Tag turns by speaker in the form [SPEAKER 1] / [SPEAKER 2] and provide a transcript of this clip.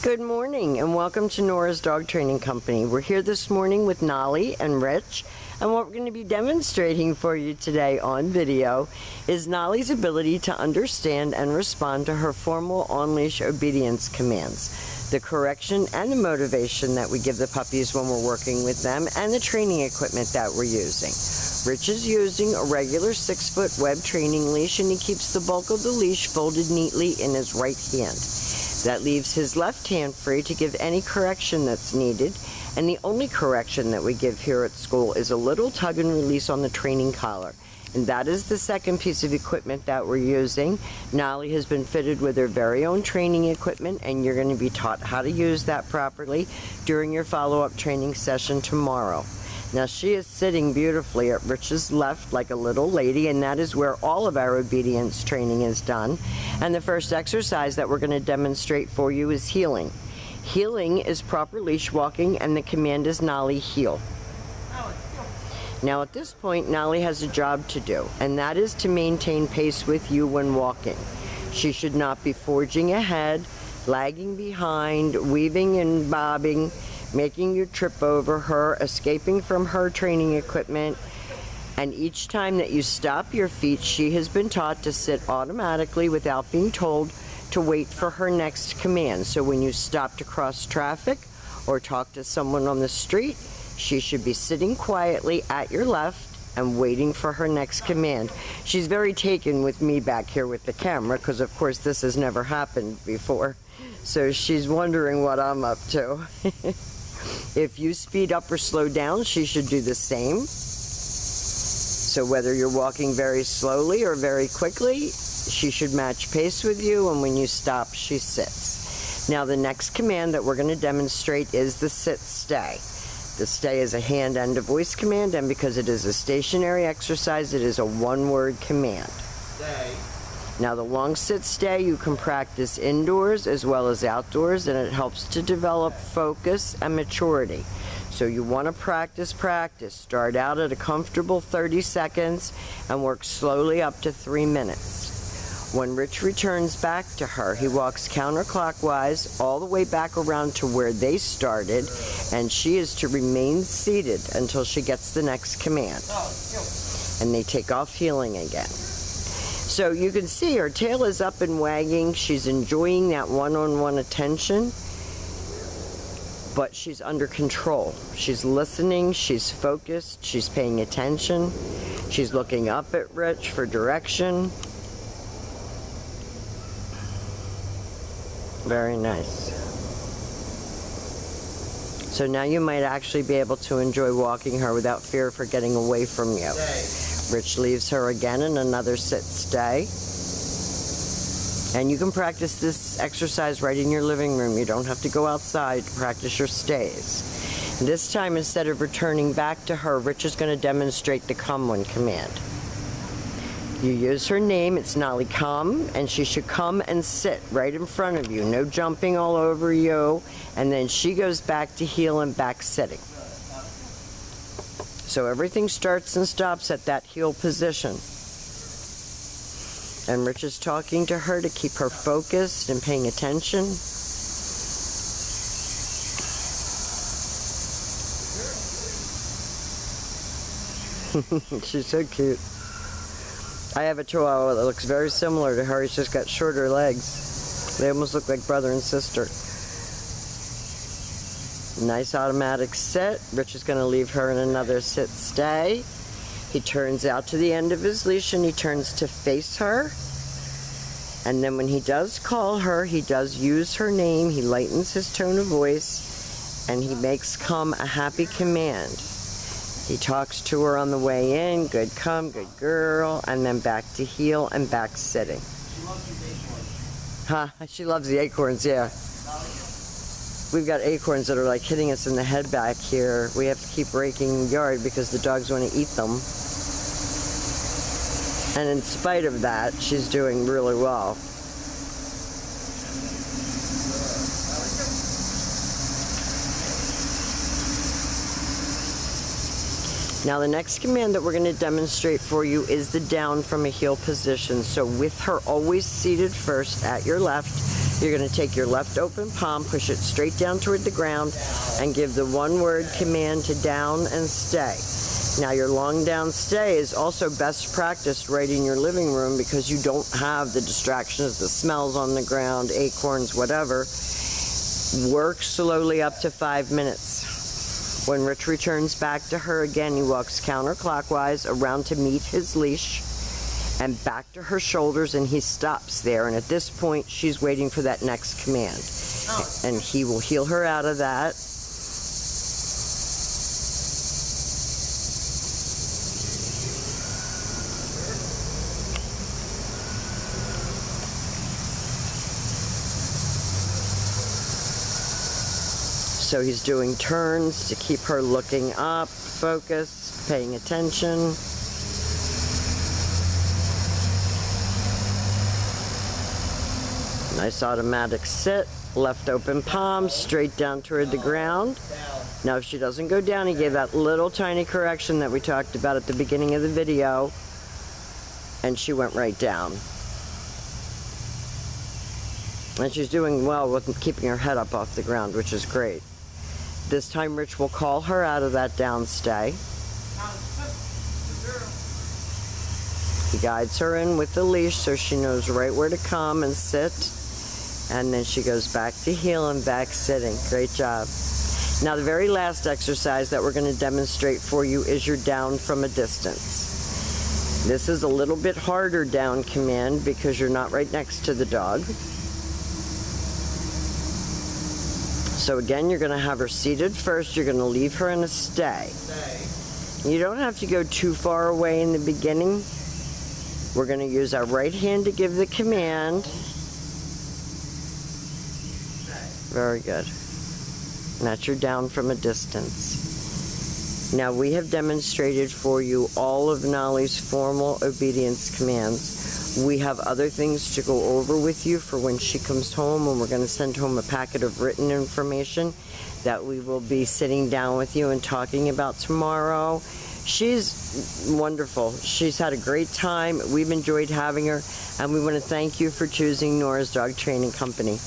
[SPEAKER 1] Good morning and welcome to Nora's Dog Training Company. We're here this morning with Nali and Rich, and what we're going to be demonstrating for you today on video is Nali's ability to understand and respond to her formal on-leash obedience commands, the correction and the motivation that we give the puppies when we're working with them, and the training equipment that we're using. Rich is using a regular 6-foot web training leash, and he keeps the bulk of the leash folded neatly in his right hand. That leaves his left hand free to give any correction that's needed, and the only correction that we give here at school is a little tug and release on the training collar. And that is the second piece of equipment that we're using. Nali has been fitted with her very own training equipment, and you're going to be taught how to use that properly during your follow-up training session tomorrow. Now she is sitting beautifully at Rich's left like a little lady, and that is where all of our obedience training is done. And the first exercise that we're going to demonstrate for you is heeling. Heeling is proper leash walking, and the command is Nali heel. Now at this point, Nali has a job to do, and that is to maintain pace with you when walking. She should not be forging ahead, lagging behind, weaving and bobbing, making you trip over her, escaping from her training equipment. And each time that you stop your feet, she has been taught to sit automatically without being told to wait for her next command. So when you stop to cross traffic or talk to someone on the street, she should be sitting quietly at your left and waiting for her next command. She's very taken with me back here with the camera because of course this has never happened before. So she's wondering what I'm up to. If you speed up or slow down, she should do the same. So whether you're walking very slowly or very quickly, she should match pace with you, and when you stop, she sits. Now the next command that we're going to demonstrate is the sit stay. The stay is a hand and a voice command, and because it is a stationary exercise, it is a one-word command. Stay. Now the long sit stay you can practice indoors as well as outdoors, and it helps to develop focus and maturity. So you want to practice. Start out at a comfortable 30 seconds and work slowly up to 3 minutes. When Rich returns back to her, he walks counterclockwise all the way back around to where they started, and she is to remain seated until she gets the next command. And they take off heeling again. So you can see her tail is up and wagging. She's enjoying that one-on-one attention, but she's under control. She's listening, she's focused, she's paying attention. She's looking up at Rich for direction. Very nice. So now you might actually be able to enjoy walking her without fear of her getting away from you. Rich leaves her again in another sit stay. And you can practice this exercise right in your living room. You don't have to go outside to practice your stays. And this time, instead of returning back to her, Rich is going to demonstrate the come when command. You use her name, it's Nali come, and she should come and sit right in front of you. No jumping all over you. And then she goes back to heel and back sitting. So everything starts and stops at that heel position. And Rich is talking to her to keep her focused and paying attention. She's so cute. I have a Chihuahua that looks very similar to her. He's just got shorter legs. They almost look like brother and sister. Nice automatic sit. Rich is going to leave her in another sit stay. He turns out to the end of his leash and he turns to face her. And then when he does call her, he does use her name. He lightens his tone of voice and he makes come a happy command. He talks to her on the way in, good come, good girl, and then back to heel and back sitting.
[SPEAKER 2] She loves these acorns.
[SPEAKER 1] Huh, she loves the acorns, yeah. We've got acorns that are like hitting us in the head back here. We have to keep raking the yard because the dogs want to eat them. And in spite of that, she's doing really well. Now the next command that we're going to demonstrate for you is the down from a heel position. So with her always seated first at your left, You're going to take your left open palm, push it straight down toward the ground, and give the one-word command to down and stay. Now your long down stay is also best practiced right in your living room because you don't have the distractions, the smells on the ground, acorns, whatever. Work slowly up to 5 minutes. When Rich returns back to her again, he walks counterclockwise around to meet his leash and back to her shoulders, and he stops there. And at this point, she's waiting for that next command. And he will heel her out of that. So he's doing turns to keep her looking up, focused, paying attention. Nice automatic sit, left open palm, straight down toward the ground. Now if she doesn't go down, he gave that little tiny correction that we talked about at the beginning of the video, and she went right down. And she's doing well with keeping her head up off the ground, which is great. This time Rich will call her out of that down stay. He guides her in with the leash so she knows right where to come and sit. And then she goes back to heel and back sitting. Great job. Now the very last exercise that we're going to demonstrate for you is your down from a distance. This is a little bit harder down command because you're not right next to the dog. So again, you're going to have her seated first. You're going to leave her in a stay. You don't have to go too far away in the beginning. We're going to use our right hand to give the command. Very good. And that's your down from a distance. Now we have demonstrated for you all of Nali's formal obedience commands. We have other things to go over with you for when she comes home, and we're going to send home a packet of written information that we will be sitting down with you and talking about tomorrow. She's wonderful. She's had a great time. We've enjoyed having her, and we want to thank you for choosing Nora's Dog Training Company.